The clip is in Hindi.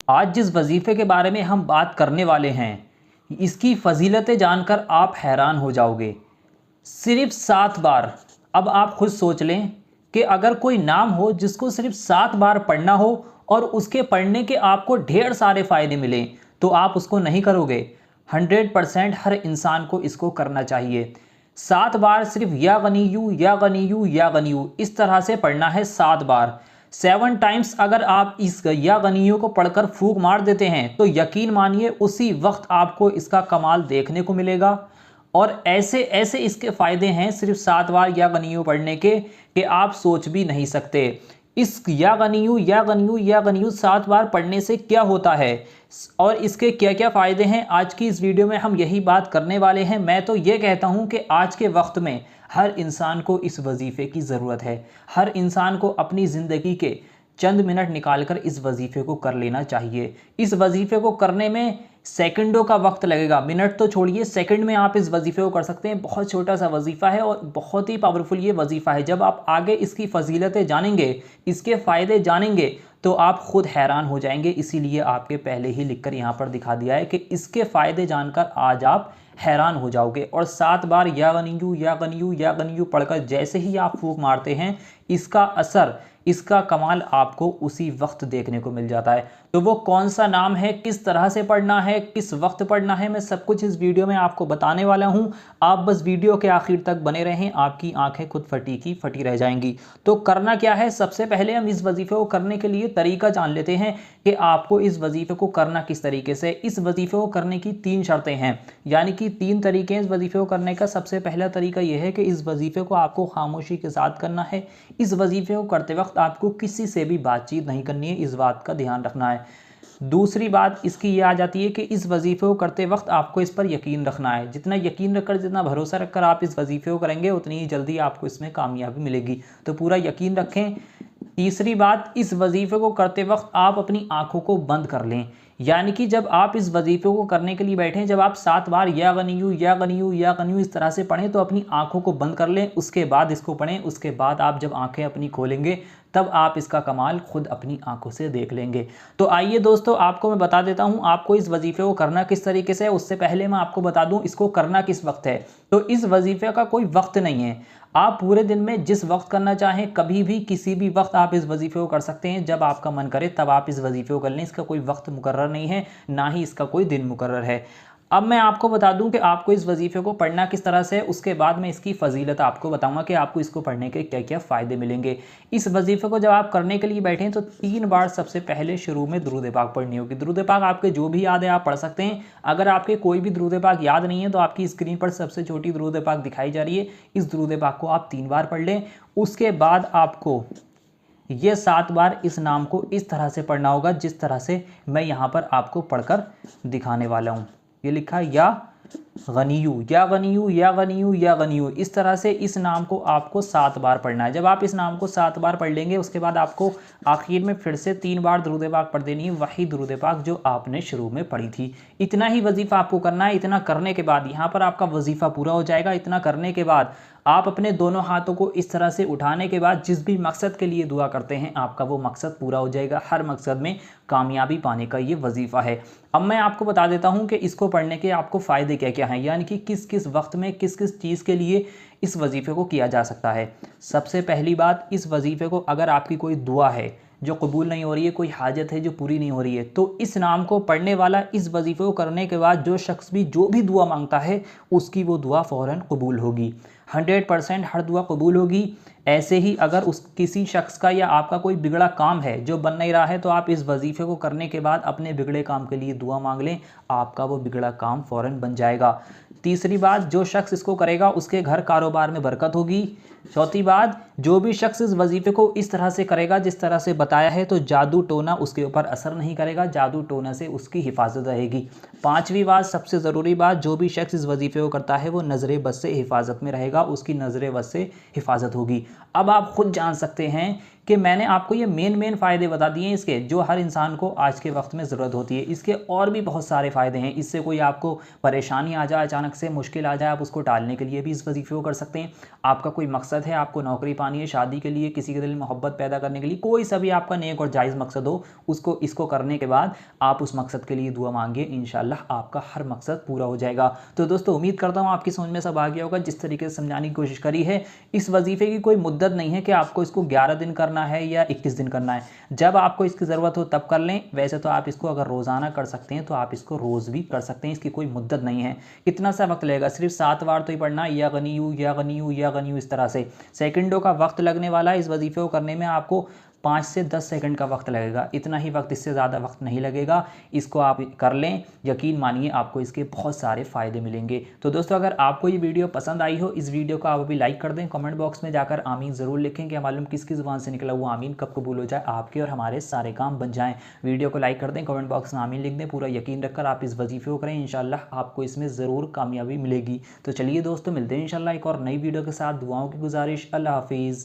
आज जिस वजीफ़े के बारे में हम बात करने वाले हैं, इसकी फ़जीलतें जानकर आप हैरान हो जाओगे। सिर्फ़ 7 बार। अब आप खुद सोच लें कि अगर कोई नाम हो जिसको सिर्फ़ 7 बार पढ़ना हो और उसके पढ़ने के आपको ढेर सारे फ़ायदे मिलें, तो आप उसको नहीं करोगे? 100% हर इंसान को इसको करना चाहिए। 7 बार सिर्फ़ या गनिय्यू या गनिय्यू या गनिय्यू इस तरह से पढ़ना है 7 बार। 7 टाइम्स अगर आप इस या गनियों को पढ़कर फूंक मार देते हैं तो यकीन मानिए उसी वक्त आपको इसका कमाल देखने को मिलेगा। और ऐसे ऐसे इसके फ़ायदे हैं सिर्फ 7 बार या गनियों पढ़ने के कि आप सोच भी नहीं सकते। इस या गनियू या गनियू या गनियू 7 बार पढ़ने से क्या होता है और इसके क्या क्या फ़ायदे हैं, आज की इस वीडियो में हम यही बात करने वाले हैं। मैं तो ये कहता हूँ कि आज के वक्त में हर इंसान को इस वजीफ़े की ज़रूरत है। हर इंसान को अपनी ज़िंदगी के चंद मिनट निकालकर इस वजीफ़े को कर लेना चाहिए। इस वजीफ़े को करने में सेकंडों का वक्त लगेगा, मिनट तो छोड़िए, सेकंड में आप इस वजीफ़े को कर सकते हैं। बहुत छोटा सा वजीफ़ा है और बहुत ही पावरफुल ये वजीफ़ा है। जब आप आगे इसकी फ़जीलतें जानेंगे, इसके फ़ायदे जानेंगे, तो आप खुद हैरान हो जाएंगे। इसीलिए आपके पहले ही लिखकर यहाँ पर दिखा दिया है कि इसके फ़ायदे जानकर आज आप हैरान हो जाओगे। और 7 बार या गनियू या गनियू या गनियू पढ़कर जैसे ही आप फूंक मारते हैं, इसका असर, इसका कमाल आपको उसी वक्त देखने को मिल जाता है। तो वो कौन सा नाम है, किस तरह से पढ़ना है, किस वक्त पढ़ना है, मैं सब कुछ इस वीडियो में आपको बताने वाला हूं। आप बस वीडियो के आखिर तक बने रहें, आपकी आंखें खुद फटी की फटी रह जाएंगी। तो करना क्या है, सबसे पहले हम इस वजीफे को करने के लिए तरीका जान लेते हैं कि आपको इस वजीफे को करना किस तरीके से। इस वजीफे को करने की 3 शर्तें हैं, यानी कि 3 तरीके हैं इस वजीफे को करने का। सबसे पहला तरीका यह है कि इस वजीफे को आपको खामोशी के साथ करना है। इस वजीफे को करते वक्त आपको किसी से भी बातचीत नहीं करनी है, इस बात का ध्यान रखना है। दूसरी बात इसकी ये आ जाती है कि इस वजीफे को करते वक्त आपको इस पर यकीन रखना है। जितना यकीन रखकर, जितना भरोसा रखकर आप इस वजीफे को करेंगे, उतनी ही जल्दी आपको इसमें कामयाबी मिलेगी। तो पूरा यकीन रखें। तीसरी बात, इस वजीफे को करते वक्त आप अपनी आंखों को बंद कर लें। यानी कि जब आप इस वजीफे को करने के लिए बैठें, जब आप 7 बार या गनियू या गनियू या गनियू इस तरह से पढ़ें, तो अपनी आंखों को बंद कर लें, उसके बाद इसको पढ़ें। उसके बाद आप जब आंखें अपनी खोलेंगे, तब आप इसका कमाल खुद अपनी आंखों से देख लेंगे। तो आइए दोस्तों, आपको मैं बता देता हूं आपको इस वजीफे को करना किस तरीके से है। उससे पहले मैं आपको बता दूं इसको करना किस वक्त है। तो इस वजीफे का कोई वक्त नहीं है, आप पूरे दिन में जिस वक्त करना चाहें, कभी भी किसी भी वक्त आप इस वजीफे को कर सकते हैं। जब आपका मन करे तब आप इस वजीफे को कर लें। इसका कोई वक्त मुकर्रर नहीं है, ना ही इसका कोई दिन मुकर्रर है। अब मैं आपको बता दूं कि आपको इस वजीफे को पढ़ना किस तरह से है। उसके बाद मैं इसकी फजीलत आपको बताऊंगा कि आपको इसको पढ़ने के क्या क्या फ़ायदे मिलेंगे। इस वजीफे को जब आप करने के लिए बैठें तो 3 बार सबसे पहले शुरू में दुरूद पाक पढ़नी होगी। दुरूद पाक आपके जो भी याद है आप पढ़ सकते हैं। अगर आपके कोई भी दुरूद पाक याद नहीं है तो आपकी स्क्रीन पर सबसे छोटी दुरूद पाक दिखाई जा रही है, इस दुरूद पाक को आप 3 बार पढ़ लें। उसके बाद आपको ये 7 बार इस नाम को इस तरह से पढ़ना होगा जिस तरह से मैं यहाँ पर आपको पढ़कर दिखाने वाला हूँ। ये लिखा है या गनियू या गनियू या गनियू या गनियू, इस तरह से इस नाम को आपको 7 बार पढ़ना है। जब आप इस नाम को 7 बार पढ़ लेंगे, उसके बाद आपको आखिर में फिर से 3 बार दुरूद पाक पढ़ देनी है, वही दुरूद पाक जो आपने शुरू में पढ़ी थी। इतना ही वजीफ़ा आपको करना है। इतना करने के बाद यहाँ पर आपका वजीफ़ा पूरा हो जाएगा। इतना करने के बाद आप अपने दोनों हाथों को इस तरह से उठाने के बाद जिस भी मकसद के लिए दुआ करते हैं, आपका वो मकसद पूरा हो जाएगा। हर मकसद में कामयाबी पाने का ये वजीफ़ा है। अब मैं आपको बता देता हूँ कि इसको पढ़ने के आपको फ़ायदे क्या क्या हैं, यानी कि किस किस वक्त में किस किस चीज़ के लिए इस वजीफ़े को किया जा सकता है। सबसे पहली बात, इस वजीफ़े को अगर आपकी कोई दुआ है जो कबूल नहीं हो रही है, कोई हाजत है जो पूरी नहीं हो रही है, तो इस नाम को पढ़ने वाला इस वजीफ़े को करने के बाद जो शख्स भी जो भी दुआ मांगता है, उसकी वो दुआ फ़ौरन कबूल होगी। 100% हर दुआ कबूल होगी। ऐसे ही अगर उस किसी शख्स का या आपका कोई बिगड़ा काम है जो बन नहीं रहा है, तो आप इस वजीफ़े को करने के बाद अपने बिगड़े काम के लिए दुआ मांग लें, आपका वो बिगड़ा काम फ़ौरन बन जाएगा। तीसरी बात, जो शख्स इसको करेगा उसके घर कारोबार में बरकत होगी। चौथी बात, जो भी शख्स इस वजीफ़े को इस तरह से करेगा जिस तरह से बताया है, तो जादू टोना उसके ऊपर असर नहीं करेगा, जादू टोना से उसकी हिफाजत रहेगी। पांचवी बात, सबसे ज़रूरी बात, जो भी शख्स इस वजीफ़े को करता है वो नज़र बद से हिफाजत में रहेगा, उसकी नज़र बद से हिफाजत होगी। अब आप खुद जान सकते हैं कि मैंने आपको ये मेन फ़ायदे बता दिए हैं इसके, जो हर इंसान को आज के वक्त में ज़रूरत होती है। इसके और भी बहुत सारे फ़ायदे हैं। इससे कोई आपको परेशानी आ जाए, अचानक से मुश्किल आ जाए, आप उसको टालने के लिए भी इस वजीफ़े को कर सकते हैं। आपका कोई मकसद है, आपको नौकरी पानी है, शादी के लिए, किसी के दिल में मोहब्बत पैदा करने के लिए, कोई सा भी आपका नेक और जायज़ मकसद हो, उसको इसको करने के बाद आप उस मकसद के लिए दुआ मांगिए, इंशाअल्लाह आपका हर मकसद पूरा हो जाएगा। तो दोस्तों उम्मीद करता हूँ आपकी समझ में सब आ गया होगा। जिस तरीके से समझाने की कोशिश करी है, इस वजीफ़े की कोई मुद्दत नहीं है कि आपको इसको 11 दिन करना है या 21 दिन करना है। जब आपको इसकी ज़रूरत हो तब कर लें। वैसे तो आप इसको अगर रोज़ाना कर सकते हैं तो आप इसको रोज़ भी कर सकते हैं, इसकी कोई मुद्दत नहीं है। कितना सा वक्त लगेगा, सिर्फ 7 बार तो ही पढ़ना, या गनीयू या गनीयू या गनीयू, इस तरह से सेकंडों का वक्त लगने वाला है। इस वजीफ़े को करने में आपको 5 से 10 सेकंड का वक्त लगेगा, इतना ही वक्त, इससे ज़्यादा वक्त नहीं लगेगा। इसको आप कर लें, यकीन मानिए आपको इसके बहुत सारे फ़ायदे मिलेंगे। तो दोस्तों अगर आपको ये वीडियो पसंद आई हो, इस वीडियो को आप अभी लाइक कर दें, कमेंट बॉक्स में जाकर आमीन ज़रूर लिखें कि मालूम किसकी ज़ुबान से निकला हुआ आमीन कब कबूल हो जाए, आपके और हमारे सारे काम बन जाएँ। वीडियो को लाइक कर दें, कमेंट बॉक्स में आमीन लिख दें, पूरा यकीन रखकर आप इस वजीफ़े को करें, इंशाअल्लाह आपको इसमें ज़रूर कामयाबी मिलेगी। तो चलिए दोस्तों मिलते हैं इंशाअल्लाह एक और नई वीडियो के साथ। दुआओं की गुजारिश, अल्लाह हाफिज़।